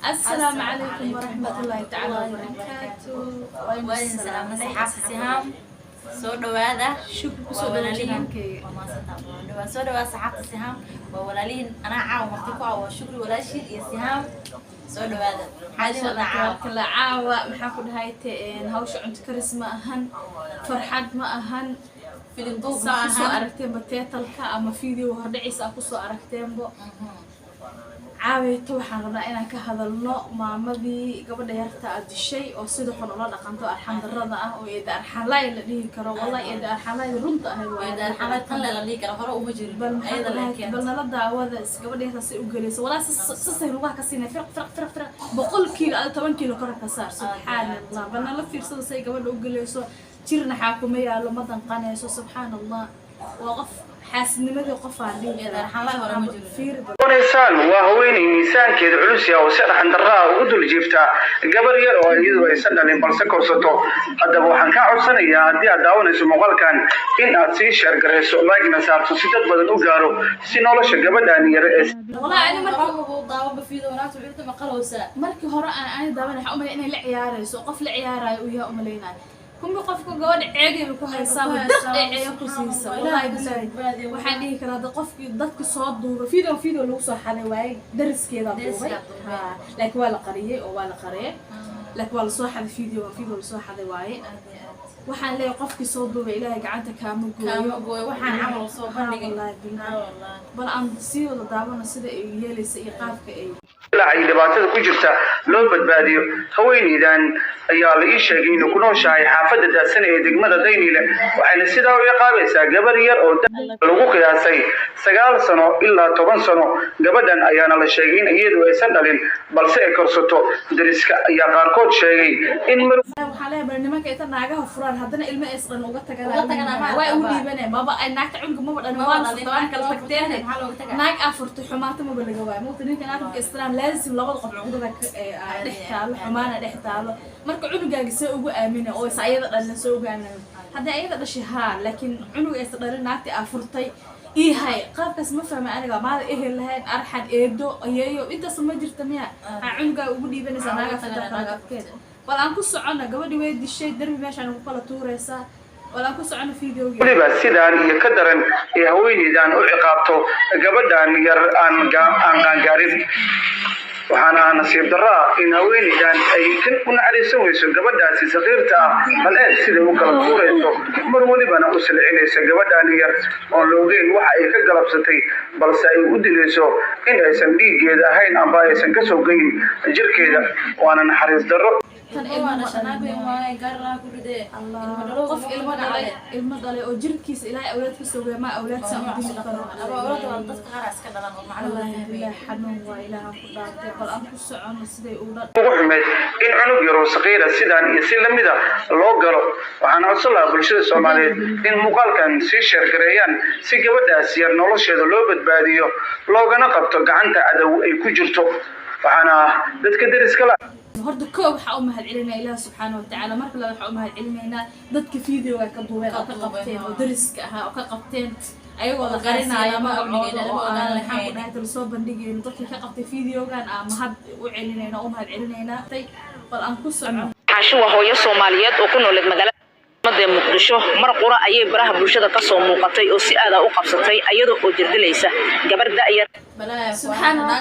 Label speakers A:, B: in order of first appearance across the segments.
A: السلام عليكم ورحمة الله تعالى وبركاته.
B: وين سلام صحاب سهام سود هذا
A: شكرا
B: وولالين وما صدق سود صحاب سهام وولالين أنا عاو مرتكوا وشكر ولا شيء سهام سود هذا حالي ولا عاو
A: كلا عاوة محاكد هايتين هاوش عند كريس ما أهن فرحات ما أهن
B: فيلم دوب
A: ما
B: ما
A: أهن
B: أهن
A: أركتين بتيتلك أما فيديو هردعيس أقصو أركتين بو caawiyto waxaan rabnaa inaan ka hadalno maamadii gabadha yarta ah dishay oo sidoo xun ula dhaqanto arxan darrada ah oo eeda arxalay la dhihi karo wallahi eeda arxalay runta ah waa
B: eeda arxalay tan la dhihi karo hore uma jirin
A: ayada laakiin bal nala daawada gabadha yarta si u galeyso walaa sasay ruuxa ka siinay firq boqol kiilo 10 kiilo kor ka saar subhanallah bal nala fiirsado say gabadha u galeyso jirna xaakuma yaalo madan qanayso subhanallah waqaf حاسنمدي قفاندي
B: إذا حلا ولا مجرد.
C: ونسان وهوين إنسان كده علوسيا وسرح الدراء وقدر جيفتا قبل يروى يدو يسنى لنبرسك وسطو هذا وحن كعب سنة يا دي أداون اسمه قال كان إن أتسي شرق رئيسو لايك نسار تسيطت بدن أقارو سينولش قبل داني رئيس
A: والله أنا
B: مركو ضاوة بفيدو وناتو عيرتو مقالو سا
A: مركي هراء أنا داوان حأمي إني لعياري سو قف لعياري ويا أملينا كم بقفك جواد عادي بكون هيساوي دق عياك وسيسا والله بلاي وحنيه كنا دقفك ضدك صوت دوبة فيديو لو صح على واي درس كذا دوبة لك ولا قرية أو ولا قرية لك ولا صح هذا فيديو صح هذا واي وحن لي قفك صوت دوبة إلهي قعدت كامل
B: جوي وحن عمل صوت
A: والله بل أنا سير ولا دعوانا سيدا يلي سيقافك أي
C: لا عيد باتد كجرتا لو بدباديو هوينيدان ayaa la ii sheegay inuu ku nooshahay xaafadda daadsan ee degmada Daynile waxayna sidaa u yaqaabaysaa gabar yar oo lagu qiyaasay 9 sano ilaa 10 sano gabadhan ayaana la sheegay in iyadu aysan dhalin balse ay korsato dariska ayaa qaarkood sheegay in
A: waxa la barnaamijka inta naagaha furaan hadana ilmo ay isqan uga tagaan way u dhiibanay baba ay naagta cunug ma badhan waan sabtaan kala tagteen naag afurto xumaata ma balaga waay moota ninka naagta islaan laazim labada qof cudurada dhextaalo xumaana dhextaalo marka cunugaaga soo ugu aamina oo sayada dhalin soo ugu aamina hadda ayada dhashay ha laakiin cunug ay dhalin naagti afurtay hay qaabkaas ma fahma aniga maada ehel lahayn arxan eedo ayeeyo intaas ma jirta miya cunugaaga ugu dhiibanaysa naaga fadaqaaqkeed bal aan ku socono gabadhi way dishay darbi meeshaan ku kala tuuraysa wala ku socono fiidiyowga
C: waliba sidaan iyo ka daran ee haweeneydan u ciqaabto gabadhan yar aan qaangaarin waxaana nasiib darro in haweeneydan ay u naxariisan weyso gabadhaasi saqiirta ah bal ee sida uu kala tuurayso mar walibana u silcinaysa gabadhan yar oo loogeyn waxa ay ka galabsatay balse ay u dilayso in aysan dhiigeeda ahayn amba aysan ka soo geyn jirkeeda waana naxariis darro
A: qof ilmo dhalay oo jirkiisa ilaahay awlaad ka soo ma awlaad soo dili karo
B: dadka qaar iska dhalan
A: wallahi xanuun waa ilaaha ku dhaartay bal aan ku socono siday u dhad
C: ugu xumeed in cunug yar oo saqiira sidaan iyo si lamida loo galo waxaana codsanaa bulshada Soomaaliyeed in muuqaalkan si share gareeyaan si gabadhaas yar nolosheeda loo badbaadiyo loogana qabto gacanta cadow ay ku jirto waxaana dadka dariska la
A: horta koob waxa u mahad celinaa Ilaahay subhanahu wa ta'ala marka la waxa u mahad celinaynaa dadka fiidiyowga ka duubay oo ka qabteen oo dariska ah oo ka qabteen ayagoo la qarinayo ma ogaan lahayn inta soo bandhigeen dadka ka qabtay fiidiyowgan aan mahad u celinayna oo mahad celinaynaa bal aan ku socono
D: xaashu waa hooyo Soomaaliyeed oo ku nool magaalada Muqdisho mar qura ayay baraha bulshada ka soo muuqatay oo si aad ah u qabsatay iyadoo oo jirdilaysa gabar da'yar
A: سبحان الله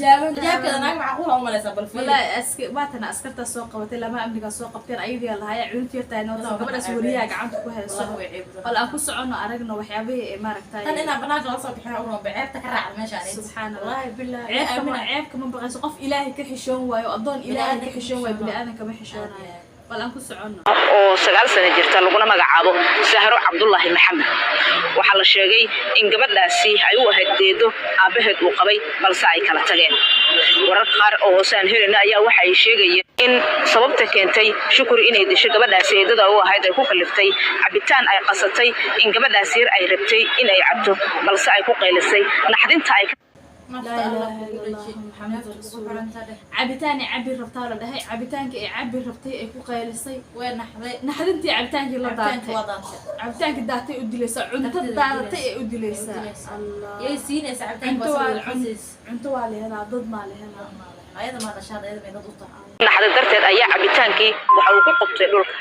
B: جابك أنا معقولة وما لسه بالفيلم
A: والله باتنا أسكرت السوق قبتي لما أمني السوق قبتين أيدي الله هاي عيونتي يرتاينو قبل أسوريا قعدت كوها السوق ولا أكو سعنا أرجنا وحيابي مارك تاي
B: أنا بناك لا صبح حاول بعيرتك راح المشي
A: سبحان الله
B: بالله
A: عيب كمان بغى سقف إلهي كحشون ويقضون إلهي كحشون وبلا أنا كمان حشون
D: oo 9 sano jirta laguna magacaabo Sahro Cabdullaahi Maxamed waxa la sheegay in gabadhaasi ay u ahayd deedo aabaheed uu qabay balse ay kala tageen warar qaar oo hoosan helina ayaa waxa ay sheegayeen in sababta keentay shukri inay disho gabadhaasi eedada u ahayd ay ku kaliftay cabitaan ay qasatay in gabadhaasi yar ay rabtay in ay cabto balse ay ku qaylisay naxdinta ay
A: لا إله إلا الله محمد رسول الله عبتاني عبي ربطة ده هي عبتانك عبي ربطي أكو قيلسي
B: وين
A: نحدنتي عبتانك لا دارتي عبتانك دارتي أدليسا عنت دارتي أدليسا الله
B: يا سينس عبتانك
A: عنتو علي هنا ضد مالي هنا
B: ayada ma dhashaad ayada meelad u tahay
D: naxda darteed ayaa cabitaankii waxa uu ku qabtay dhulka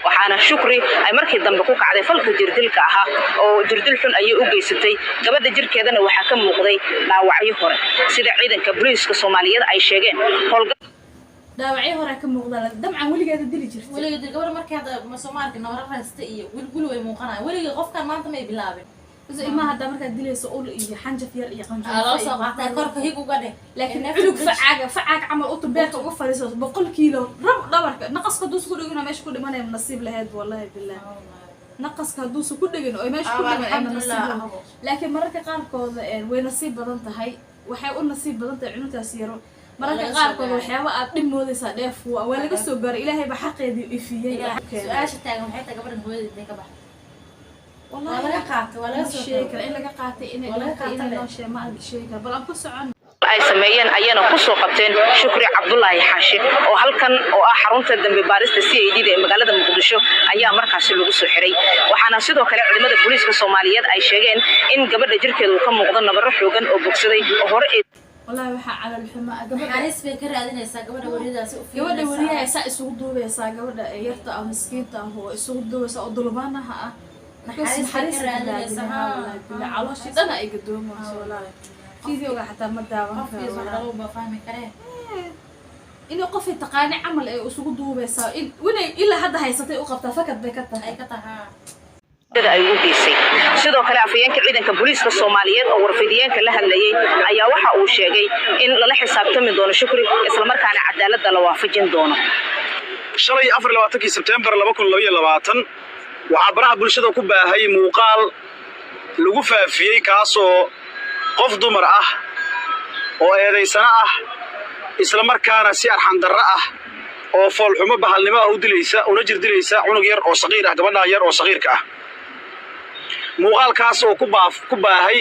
D: waxaana shukri ay markii dambe ku kacday falka jirdilka ahaa oo jirdil xun ayay u geysatay gabadha jirkeedana waxaa ka muuqday dhaawacyo hore sida ciidanka booliiska Soomaaliyeed ay sheegeen
A: dhaawacyo hore ka muuqda dabcan waligeeda dili jirtay
B: waligeeda gabadha markii hadda Soomaaliga nabara raasta iyo wilgul way muuqanaa waligeeda qofkan maanta ma bilaabin
A: إذا إما هذا مركز دليل سؤول يحنج فيها يقنج.
B: الله صباح تكرك هيك وقده.
A: لكن علوك فعاق عمل أطباء وقفة لسه بقول كيلو ربع نقص كدوس كل جنا ماشي كل ما نصيب لهاد والله بالله. نقص كدوس كل جنا ماشي كل ما نصيب. لكن مرة قال كود وين نصيب بدنت هاي وحيقول نصيب بدنت عنو تأثيره. مرة قال كود وحيوا أقدم مودي صديف ولا قصو بر إلهي بحق يدي فيه.
B: سؤال شتاعهم حتى قبل نقول ذيك بحق. والله ولا قاعت ولا
A: شيء كلا إلا قاعت إن لا شيء ما أدري شيء بل أنقص عنه
D: ay sameeyeen ayana ku soo qabteen Shukri Cabdullaahi Xaashi oo halkan oo ah xarunta dambi baarista CID ee magaalada Muqdisho ayaa markaas lagu soo xiray waxaana sidoo kale ciidamada booliiska Soomaaliyeed ay sheegeen in gabadha jirkeedu ka muuqdo nabaro xoogan oo bogsaday oo hore
A: والله وحى على الحماء
B: قبل حارس بكرة هذين يساق قبل وريدة
A: قبل وريدة يساق يسوق دوبة يساق قبل يرتأ أو مسكينته هو يسوق دوبة يساق ضلبانها حارس حارس على شيء أنا يقدوم ولا كذي ولا حتى مدة
B: ولا فاهمة كره
A: إنه قف تقانع عمل يسوق دوبة يساق وين إلا هذا هيستطيع وقفت فكت بكتة
B: أي كتها
D: sida ay u geysay sidoo kale afayeenka ciidanka booliiska Soomaaliyeed oo warfidiyeenka la hadlayay ayaa waxa uu sheegay in la xisaabtami doono Shukri isla markaana cadaaladda la waafajin doono
C: shalay 24 September 2022 waxa baraha bulshada ku baahay muuqaal lagu faafiyay kaasoo qof dumar ah oo eedeysana ah isla markaana si arxan darro ah oo foolxumo bahalnimo u dilaysa una jirdilaysa cunug yar oo saqiir ah gabadha yar oo saqiirka ah muuqaalkaas oo ku baahay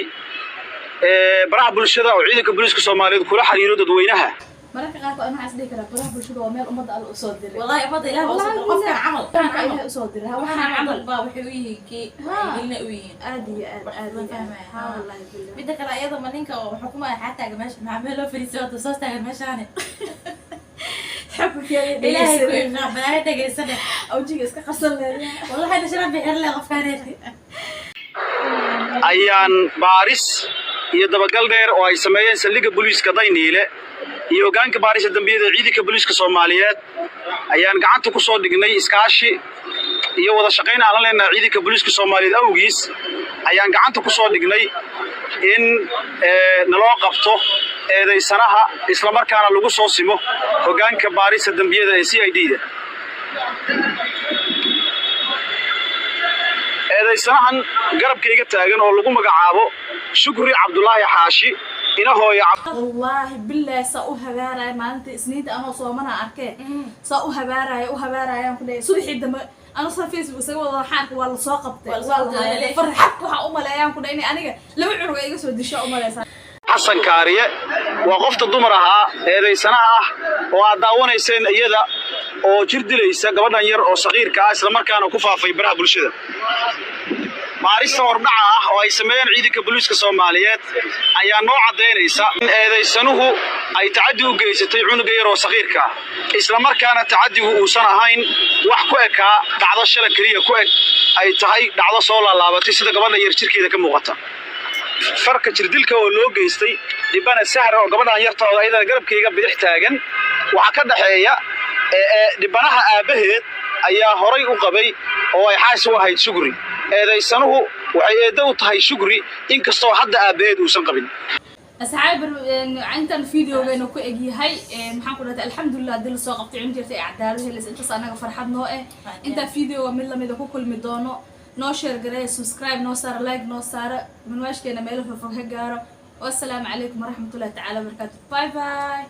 C: baraha bulshada oo ciidanka booliiska Soomaaliyeed kula xiriiro dadweynaha
A: marka qaar ana xas dhigi kara baraha bulshada oo meel umada alla u soo diray
B: wallahi umada ilaahay oo soo qofka camal
A: ilaahay u soo diray
B: waxa camal baa wuxuu u yihiin ki ilna u yihiin
A: aadi wallahi billah
B: mid kale ayada ma ninka oo xukuumada xataa meesha maamul loo fariiso oo soo taagan meeshaan
A: حبك يا
B: إلهي كوي بناي تجلسنا
A: أو جيك إسكا قصر لي
B: والله أنا شرب بحر لي غفارتي
C: ayaan baaris iyo dabagal dheer oo ay sameeyeen saldhigga booliiska Dayniile iyo hoggaanka baarista dambiyada ciidanka booliiska Soomaaliyeed ayaan gacanta ku soo dhignay iskaashi iyo wada shaqayn aan la leenahay ciidanka booliiska Soomaaliyeed awgiis ayaan gacanta ku soo dhignay in naloo qabto eedeysanaha isla markaana lagu soo simo hoggaanka baarista dambiyada ee CID-da eedeysanahan garabkayga taagan oo lagu magacaabo Shukri Cabdullaahi Xaashi ina hooyo
A: والله بالله سأو هباراي ما أنت سنيد أنا صومنا أركي سأو هباراي أنا كده صبح الدم أنا صار فيسبوك سوى والله حرك والله ساقبت والله فرحت وحأم لا يوم كده إني أنا لو عروق يجلس ودي شو أم لا
C: حسن كارية وقفت ضمرها eedeysanaha oo aad daawanayseen iyada oo jirdilaysa gabadhan yar oo saqiirka ah isla markaana ku faafay baraha bulshada baarista warbaaca ah oo ay sameeyeen ciidanka booliiska Soomaaliyeed ayaa noo cadeynaysa in eedeysanuhu ay tacaddi u geysatay cunug yar oo saqiirka ah isla markaana tacaddigu uusan ahayn wax ku eka dhacdo shalay kaliya ku eg ay tahay dhacdo soo laalaabatay sida gabadha yar jirkeeda ka muuqata farka jirdilka oo loo geystay dibana sahra oo gabadhan yarta oo ayada garabkayga bidix taagan waxa ka dhaxeeya dibanaha aabaheed ayaa horay u qabay oo ay xaas u ahayd Shukri eedeysanuhu waxay eedo u tahay Shukri inkastoo hadda aabaheed uusan qabin
A: أصحاب أنت الفيديو بينه كأجي هاي محمد الحمد لله دل ساق قطع عندي في أعداله اللي أنت صار فرحان نوعه أنت فيديو من لما يدكوا كل مدانه نشر جري سبسكرايب نصار لايك نصار من واش كنا ماله في فوق هجارة والسلام عليكم ورحمة الله تعالى وبركاته باي باي